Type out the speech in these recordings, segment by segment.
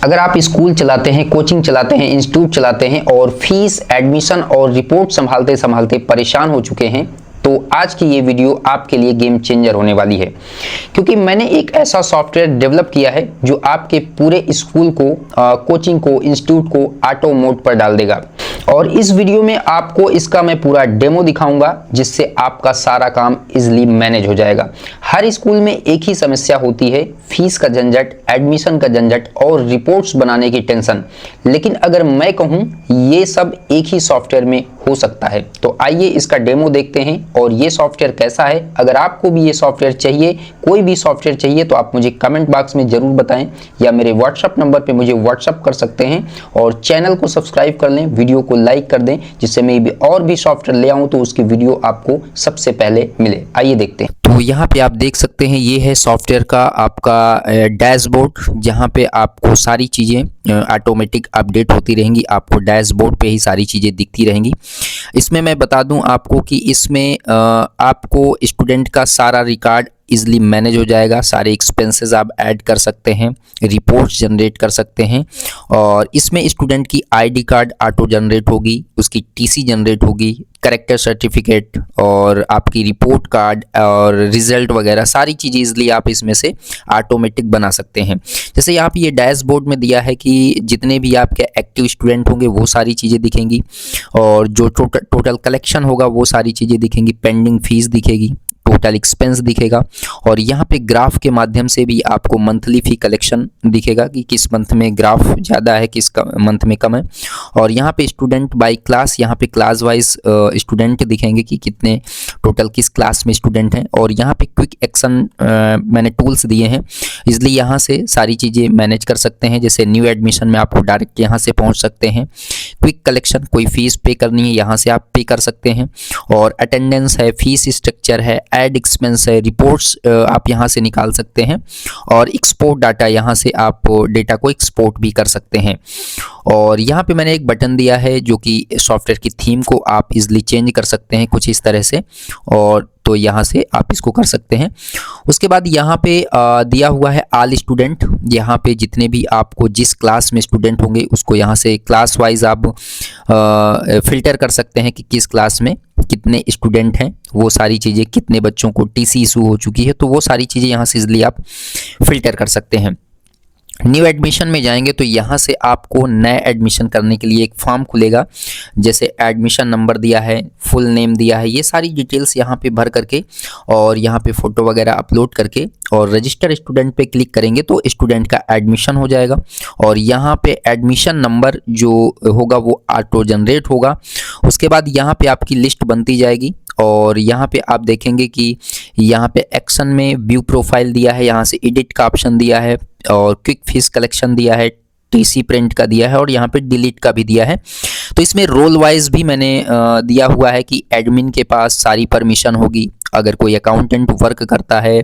अगर आप स्कूल चलाते हैं, कोचिंग चलाते हैं, इंस्टीट्यूट चलाते हैं और फीस, एडमिशन और रिपोर्ट संभालते संभालते परेशान हो चुके हैं तो आज की ये वीडियो आपके लिए गेम चेंजर होने वाली है, क्योंकि मैंने एक ऐसा सॉफ्टवेयर डेवलप किया है जो आपके पूरे स्कूल को, कोचिंग को, इंस्टीट्यूट को ऑटो मोड पर डाल देगा। और इस वीडियो में आपको इसका मैं पूरा डेमो दिखाऊंगा जिससे आपका सारा काम इजीली मैनेज हो जाएगा। हर स्कूल में एक ही समस्या होती है, फीस का झंझट, एडमिशन का झंझट और रिपोर्ट्स बनाने की टेंशन। लेकिन अगर मैं कहूं ये सब एक ही सॉफ्टवेयर में हो सकता है, तो आइए इसका डेमो देखते हैं और ये सॉफ्टवेयर कैसा है। अगर आपको भी ये सॉफ्टवेयर चाहिए, कोई भी सॉफ्टवेयर चाहिए, तो आप मुझे कमेंट बॉक्स में जरूर बताएं या मेरे व्हाट्सएप नंबर पे मुझे व्हाट्सएप कर सकते हैं। और चैनल को सब्सक्राइब कर लें, वीडियो को लाइक कर दें, जिससे मैं भी और भी सॉफ्टवेयर ले आऊं तो उसकी वीडियो आपको सबसे पहले मिले। आइए देखते हैं। तो यहाँ पे आप देख सकते हैं ये है सॉफ्टवेयर का आपका डैशबोर्ड, जहाँ पे आपको सारी चीज़ें ऑटोमेटिक अपडेट होती रहेंगी। आपको डैशबोर्ड पे ही सारी चीज़ें दिखती रहेंगी। इसमें मैं बता दूं आपको कि इसमें आपको स्टूडेंट का सारा रिकॉर्ड इजीली मैनेज हो जाएगा। सारे एक्सपेंसेस आप ऐड कर सकते हैं, रिपोर्ट्स जनरेट कर सकते हैं और इसमें स्टूडेंट की आईडी कार्ड ऑटो जनरेट होगी, उसकी टीसी जनरेट होगी, कैरेक्टर सर्टिफिकेट और आपकी रिपोर्ट कार्ड और रिजल्ट वगैरह सारी चीज़ें इजीली आप इसमें से ऑटोमेटिक बना सकते हैं। जैसे यहाँ पे ये डैशबोर्ड में दिया है कि जितने भी आपके एक्टिव स्टूडेंट होंगे वो सारी चीज़ें दिखेंगी और जो टोटल कलेक्शन होगा वो सारी चीज़ें दिखेंगी, पेंडिंग फीस दिखेगी, टोटल एक्सपेंस दिखेगा और यहाँ पे ग्राफ के माध्यम से भी आपको मंथली फी कलेक्शन दिखेगा कि किस मंथ में ग्राफ ज़्यादा है, किस मंथ में कम है। और यहाँ पे स्टूडेंट बाय क्लास, यहाँ पे क्लास वाइज स्टूडेंट दिखेंगे कि कितने टोटल किस क्लास में स्टूडेंट हैं। और यहाँ पे क्विक एक्शन मैंने टूल्स दिए हैं, इसलिए यहाँ से सारी चीज़ें मैनेज कर सकते हैं। जैसे न्यू एडमिशन में आपको डायरेक्ट यहाँ से पहुँच सकते हैं। क्विक कलेक्शन, कोई फीस पे करनी है यहाँ से आप पे कर सकते हैं। और अटेंडेंस है, फीस स्ट्रक्चर है, एड एक्सपेंस है, रिपोर्ट्स आप यहाँ से निकाल सकते हैं और एक्सपोर्ट डाटा, यहाँ से आप डेटा को एक्सपोर्ट भी कर सकते हैं। और यहाँ पे मैंने एक बटन दिया है जो कि सॉफ्टवेयर की थीम को आप इजीली चेंज कर सकते हैं कुछ इस तरह से, और तो यहाँ से आप इसको कर सकते हैं। उसके बाद यहाँ पे दिया हुआ है ऑल स्टूडेंट, यहाँ पे जितने भी आपको जिस क्लास में स्टूडेंट होंगे उसको यहाँ से क्लास वाइज आप फिल्टर कर सकते हैं कि किस क्लास में कितने स्टूडेंट हैं, वो सारी चीज़ें, कितने बच्चों को टीसी इशू हो चुकी है, तो वो सारी चीज़ें यहाँ से इजीली आप फिल्टर कर सकते हैं। न्यू एडमिशन में जाएंगे तो यहाँ से आपको नया एडमिशन करने के लिए एक फॉर्म खुलेगा। जैसे एडमिशन नंबर दिया है, फुल नेम दिया है, ये सारी डिटेल्स यहाँ पे भर करके और यहाँ पे फ़ोटो वगैरह अपलोड करके और रजिस्टर स्टूडेंट पे क्लिक करेंगे तो स्टूडेंट का एडमिशन हो जाएगा। और यहाँ पे एडमिशन नंबर जो होगा वो ऑटो जनरेट होगा। उसके बाद यहाँ पे आपकी लिस्ट बनती जाएगी और यहाँ पे आप देखेंगे कि यहाँ पे एक्शन में व्यू प्रोफाइल दिया है, यहाँ से एडिट का ऑप्शन दिया है और क्विक फीस कलेक्शन दिया है, टीसी प्रिंट का दिया है और यहाँ पे डिलीट का भी दिया है। तो इसमें रोल वाइज भी मैंने दिया हुआ है कि एडमिन के पास सारी परमिशन होगी, अगर कोई अकाउंटेंट वर्क करता है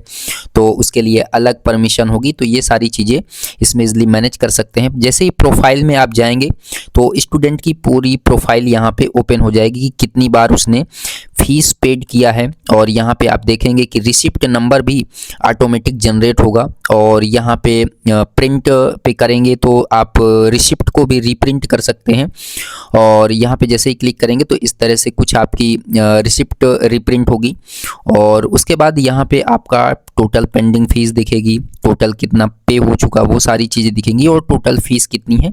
तो उसके लिए अलग परमिशन होगी। तो ये सारी चीज़ें इसमें इजीली मैनेज कर सकते हैं। जैसे ही प्रोफाइल में आप जाएंगे तो स्टूडेंट की पूरी प्रोफाइल यहाँ पे ओपन हो जाएगी कि कितनी बार उसने फीस पेड किया है। और यहाँ पे आप देखेंगे कि रिसिप्ट नंबर भी ऑटोमेटिक जनरेट होगा और यहाँ पे प्रिंट पे करेंगे तो आप रिसिप्ट को भी रीप्रिंट कर सकते हैं। और यहाँ पे जैसे ही क्लिक करेंगे तो इस तरह से कुछ आपकी रिसिप्ट रीप्रिंट होगी। और उसके बाद यहाँ पे आपका टोटल पेंडिंग फीस दिखेगी, टोटल कितना पे हो चुका वो सारी चीज़ें दिखेंगी और टोटल फीस कितनी है,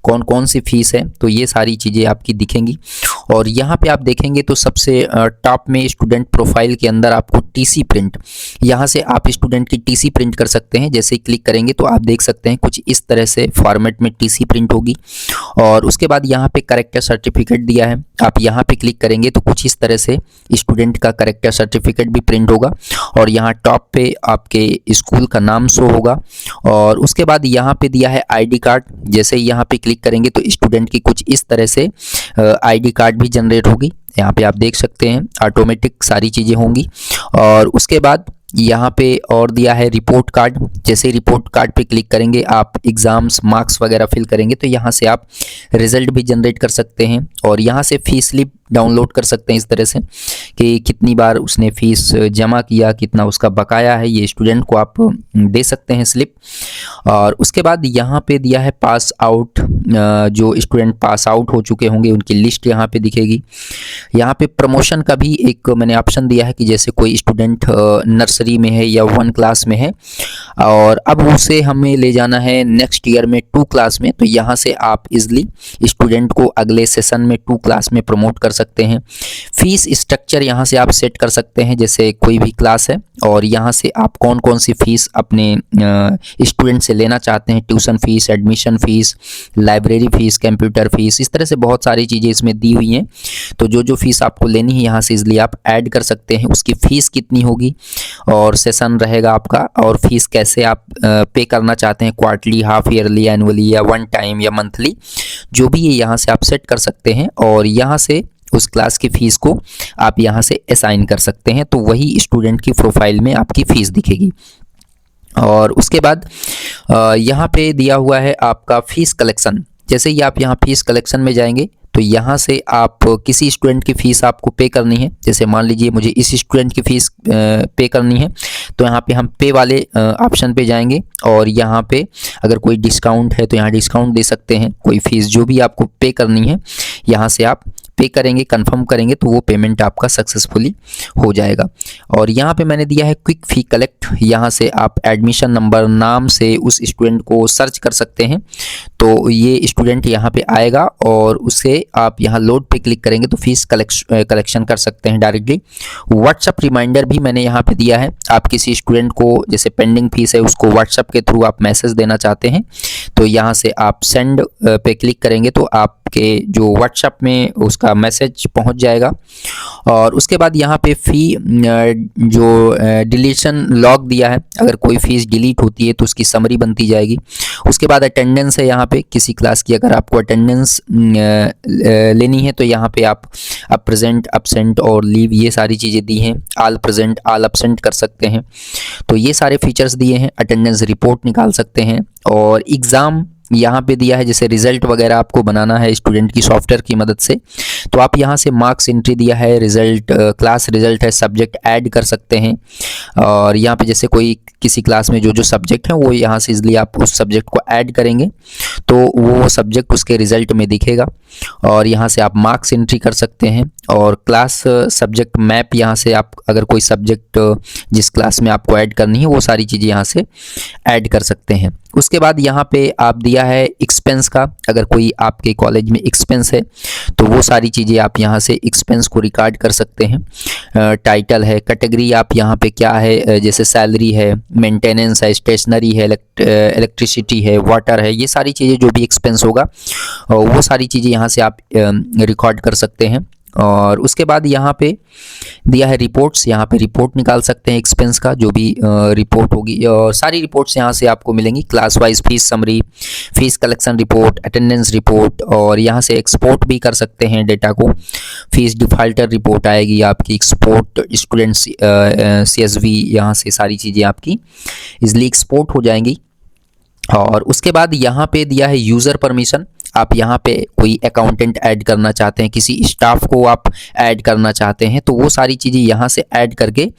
कौन कौन सी फीस है, तो ये सारी चीज़ें आपकी दिखेंगी। और यहाँ पे आप देखेंगे तो सबसे टॉप में स्टूडेंट प्रोफाइल के अंदर आपको टीसी प्रिंट, यहाँ से आप स्टूडेंट की टीसी प्रिंट कर सकते हैं। जैसे ही क्लिक करेंगे तो आप देख सकते हैं कुछ इस तरह से फॉर्मेट में टीसी प्रिंट होगी। और उसके बाद यहाँ पे कैरेक्टर सर्टिफिकेट दिया है, आप यहाँ पे क्लिक करेंगे तो कुछ इस तरह से स्टूडेंट का कैरेक्टर सर्टिफिकेट भी प्रिंट होगा और यहाँ टॉप पे आपके स्कूल का नाम शो होगा। और उसके बाद यहाँ पे दिया है आईडी कार्ड, जैसे ही यहाँ पे क्लिक करेंगे तो स्टूडेंट की कुछ इस तरह से आईडी कार्ड भी जनरेट होगी। यहाँ पे आप देख सकते हैं ऑटोमेटिक सारी चीज़ें होंगी। और उसके बाद यहाँ पे और दिया है रिपोर्ट कार्ड, जैसे रिपोर्ट कार्ड पे क्लिक करेंगे आप एग्ज़ाम्स मार्क्स वगैरह फिल करेंगे तो यहाँ से आप रिज़ल्ट भी जनरेट कर सकते हैं। और यहाँ से फी स्लिप डाउनलोड कर सकते हैं इस तरह से कि कितनी बार उसने फ़ीस जमा किया, कितना उसका बकाया है, ये स्टूडेंट को आप दे सकते हैं स्लिप। और उसके बाद यहाँ पे दिया है पास आउट, जो स्टूडेंट पास आउट हो चुके होंगे उनकी लिस्ट यहाँ पे दिखेगी। यहाँ पे प्रमोशन का भी एक मैंने ऑप्शन दिया है कि जैसे कोई स्टूडेंट नर्सरी में है या 1 क्लास में है और अब उसे हमें ले जाना है नेक्स्ट ईयर में 2 क्लास में, तो यहाँ से आप इजली स्टूडेंट को अगले सेशन में 2 क्लास में प्रमोट कर सकते हैं। फीस स्ट्रक्चर यहाँ से आप सेट कर सकते हैं, जैसे कोई भी क्लास है और यहाँ से आप कौन कौन सी फ़ीस अपने स्टूडेंट से लेना चाहते हैं, tuition fees, admission fees, library fees, computer fees, इस तरह से बहुत सारी चीज़ें इसमें दी हुई हैं। तो जो जो फ़ीस आपको लेनी है यहाँ से इजली आप ऐड कर सकते हैं, उसकी फ़ीस कितनी होगी और सेशन रहेगा आपका, और फीस कैसे आप पे करना चाहते हैं, क्वार्टरली, हाफ ईयरली, एनुअली या 1 टाइम या मंथली, जो भी है यहाँ से आप सेट कर सकते हैं। और यहाँ से उस क्लास की फ़ीस को आप यहाँ से असाइन कर सकते हैं, तो वही स्टूडेंट की प्रोफाइल में आपकी फ़ीस दिखेगी। और उसके बाद यहाँ पे दिया हुआ है आपका फ़ीस कलेक्शन। जैसे ही आप यहाँ फ़ीस कलेक्शन में जाएंगे तो यहाँ से आप किसी स्टूडेंट की फ़ीस आपको पे करनी है, जैसे मान लीजिए मुझे इस स्टूडेंट की फ़ीस पे करनी है, तो यहाँ पे हम पे वाले ऑप्शन पे जाएंगे और यहाँ पे अगर कोई डिस्काउंट है तो यहाँ डिस्काउंट दे सकते हैं। कोई फ़ीस जो भी आपको पे करनी है यहाँ से आप पे करेंगे, कंफर्म करेंगे तो वो पेमेंट आपका सक्सेसफुली हो जाएगा। और यहाँ पे मैंने दिया है क्विक फ़ी कलेक्ट, यहाँ से आप एडमिशन नंबर नाम से उस स्टूडेंट को सर्च कर सकते हैं, तो ये स्टूडेंट यहाँ पे आएगा और उसे आप यहाँ लोड पे क्लिक करेंगे तो फीस कलेक्शन कर सकते हैं डायरेक्टली। व्हाट्सअप रिमाइंडर भी मैंने यहाँ पे दिया है, आप किसी स्टूडेंट को जैसे पेंडिंग फीस है उसको व्हाट्सअप के थ्रू आप मैसेज देना चाहते हैं तो यहाँ से आप सेंड पे क्लिक करेंगे तो आपके जो व्हाट्सअप में उसका मैसेज पहुँच जाएगा। और उसके बाद यहाँ पे फ़ी जो डिलीशन लॉग दिया है, अगर कोई फ़ीस डिलीट होती है तो उसकी समरी बनती जाएगी। उसके बाद अटेंडेंस है यहाँ पे किसी क्लास की, अगर आपको अटेंडेंस लेनी है तो यहाँ पे आप प्रेजेंट, एब्सेंट और लीव ये सारी चीज़ें दी हैं, ऑल प्रेजेंट, ऑल एब्सेंट कर सकते हैं। तो ये सारे फीचर्स दिए हैं। अटेंडेंस रिपोर्ट निकाल सकते हैं और एग्ज़ाम यहाँ पे दिया है, जैसे रिज़ल्ट वगैरह आपको बनाना है स्टूडेंट की सॉफ्टवेयर की मदद से, तो आप यहाँ से मार्क्स एंट्री दिया है, रिज़ल्ट, क्लास रिज़ल्ट है, सब्जेक्ट ऐड कर सकते हैं। और यहाँ पे जैसे कोई किसी क्लास में जो जो सब्जेक्ट हैं वो यहाँ से इसलिए आप उस सब्जेक्ट को ऐड करेंगे तो वो सब्जेक्ट उसके रिज़ल्ट में दिखेगा। और यहाँ से आप मार्क्स एंट्री कर सकते हैं और क्लास सब्जेक्ट मैप, यहाँ से आप अगर कोई सब्जेक्ट जिस क्लास में आपको ऐड करनी है वो सारी चीज़ें यहाँ से ऐड कर सकते हैं। उसके बाद यहाँ पे आप दिया है एक्सपेंस का, अगर कोई आपके कॉलेज में एक्सपेंस है तो वो सारी चीज़ें आप यहाँ से एक्सपेंस को रिकॉर्ड कर सकते हैं। टाइटल है, कैटेगरी आप यहाँ पे क्या है, जैसे सैलरी है, मेंटेनेंस है, स्टेशनरी है, इलेक्ट्रिसिटी है, वाटर है, ये सारी चीज़ें जो भी एक्सपेंस होगा वो सारी चीज़ें यहाँ से आप रिकॉर्ड कर सकते हैं। और उसके बाद यहाँ पे दिया है रिपोर्ट्स, यहाँ पे रिपोर्ट निकाल सकते हैं एक्सपेंस का, जो भी रिपोर्ट होगी और सारी रिपोर्ट्स यहाँ से आपको मिलेंगी, class wise fees summary, fees collection report, attendance report, और यहाँ से एक्सपोर्ट भी कर सकते हैं डेटा को। फीस डिफ़ॉल्टर रिपोर्ट आएगी आपकी, एक्सपोर्ट स्टूडेंट्स CSV, यहाँ से सारी चीज़ें आपकी इजली एक्सपोर्ट हो जाएंगी। और उसके बाद यहाँ पे दिया है यूज़र परमिशन, आप यहाँ पे कोई अकाउंटेंट ऐड करना चाहते हैं, किसी स्टाफ को आप ऐड करना चाहते हैं तो वो सारी चीज़ें यहाँ से ऐड करके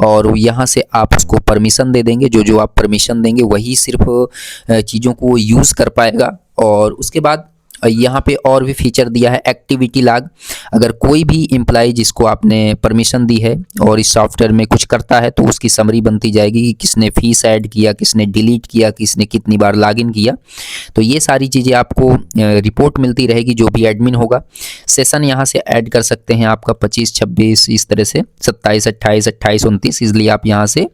और यहाँ से आप उसको परमिशन दे देंगे, जो जो आप परमिशन देंगे वही सिर्फ चीज़ों को यूज़ कर पाएगा। और उसके बाद यहाँ पे और भी फीचर दिया है एक्टिविटी लॉग, अगर कोई भी एम्प्लॉय जिसको आपने परमिशन दी है और इस सॉफ्टवेयर में कुछ करता है तो उसकी समरी बनती जाएगी कि किसने फीस ऐड किया, किसने डिलीट किया, किसने कितनी बार लॉगिन किया, तो ये सारी चीज़ें आपको रिपोर्ट मिलती रहेगी जो भी एडमिन होगा। सेशन यहाँ से ऐड कर सकते हैं आपका 25, 26, इस तरह से 27, 28, 28, 29, इसलिए आप यहाँ से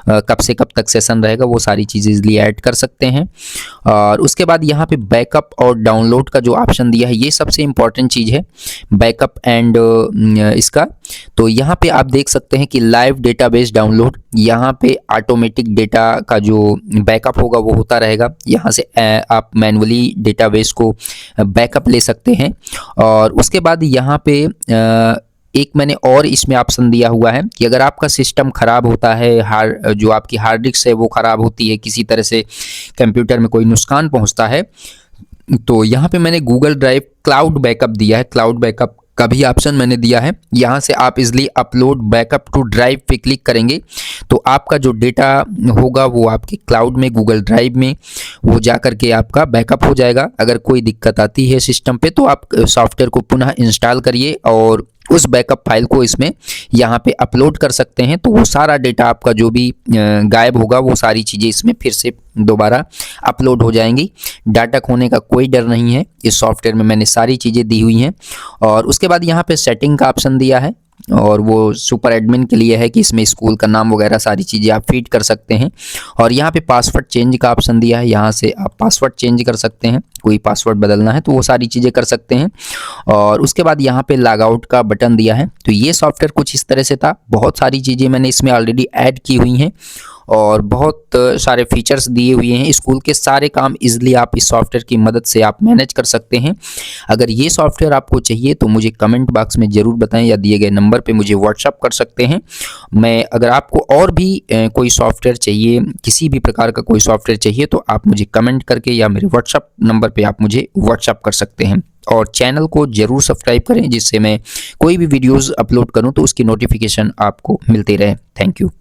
कब से कब तक सेशन रहेगा वो सारी चीज़ें इसलिए ऐड कर सकते हैं। और उसके बाद यहाँ पे बैकअप और डाउनलोड का जो ऑप्शन दिया है ये सबसे इम्पॉर्टेंट चीज़ है, बैकअप एंड इसका। तो यहाँ पे आप देख सकते हैं कि लाइव डेटाबेस डाउनलोड, यहाँ पे ऑटोमेटिक डेटा का जो बैकअप होगा वो होता रहेगा, यहाँ से आप मैन्युअली डेटाबेस को बैकअप ले सकते हैं। और उसके बाद यहाँ पे एक मैंने और इसमें ऑप्शन दिया हुआ है कि अगर आपका सिस्टम ख़राब होता है, जो आपकी हार्ड डिस्क है वो ख़राब होती है, किसी तरह से कंप्यूटर में कोई नुकसान पहुँचता है, तो यहाँ पे मैंने गूगल ड्राइव क्लाउड बैकअप दिया है। क्लाउड बैकअप का भी ऑप्शन मैंने दिया है। यहाँ से आप easily upload backup to drive पे क्लिक करेंगे तो आपका जो डेटा होगा वो आपके क्लाउड में, गूगल ड्राइव में वो जा करके आपका बैकअप हो जाएगा। अगर कोई दिक्कत आती है सिस्टम पे तो आप सॉफ्टवेयर को पुनः इंस्टॉल करिए और उस बैकअप फाइल को इसमें यहाँ पे अपलोड कर सकते हैं। तो वो सारा डेटा आपका जो भी गायब होगा वो सारी चीज़ें इसमें फिर से दोबारा अपलोड हो जाएंगी। डाटा खोने का कोई डर नहीं है, इस सॉफ्टवेयर में मैंने सारी चीज़ें दी हुई हैं। और उसके बाद यहाँ पे सेटिंग का ऑप्शन दिया है और वो सुपर एडमिन के लिए है कि इसमें स्कूल का नाम वगैरह सारी चीज़ें आप फीड कर सकते हैं। और यहाँ पे पासवर्ड चेंज का ऑप्शन दिया है, यहाँ से आप पासवर्ड चेंज कर सकते हैं, कोई पासवर्ड बदलना है तो वो सारी चीज़ें कर सकते हैं। और उसके बाद यहाँ पे लॉग आउट का बटन दिया है। तो ये सॉफ्टवेयर कुछ इस तरह से था। बहुत सारी चीज़ें मैंने इसमें ऑलरेडी ऐड की हुई हैं और बहुत सारे फीचर्स दिए हुए हैं। स्कूल के सारे काम इजीली आप इस सॉफ्टवेयर की मदद से आप मैनेज कर सकते हैं। अगर ये सॉफ्टवेयर आपको चाहिए तो मुझे कमेंट बॉक्स में ज़रूर बताएं या दिए गए नंबर पे मुझे व्हाट्सअप कर सकते हैं। मैं अगर आपको और भी कोई सॉफ्टवेयर चाहिए, किसी भी प्रकार का कोई सॉफ्टवेयर चाहिए तो आप मुझे कमेंट करके या मेरे व्हाट्सअप नंबर पर आप मुझे व्हाट्सअप कर सकते हैं। और चैनल को ज़रूर सब्सक्राइब करें जिससे मैं कोई भी वीडियोज़ अपलोड करूँ तो उसकी नोटिफिकेशन आपको मिलती रहे। Thank you.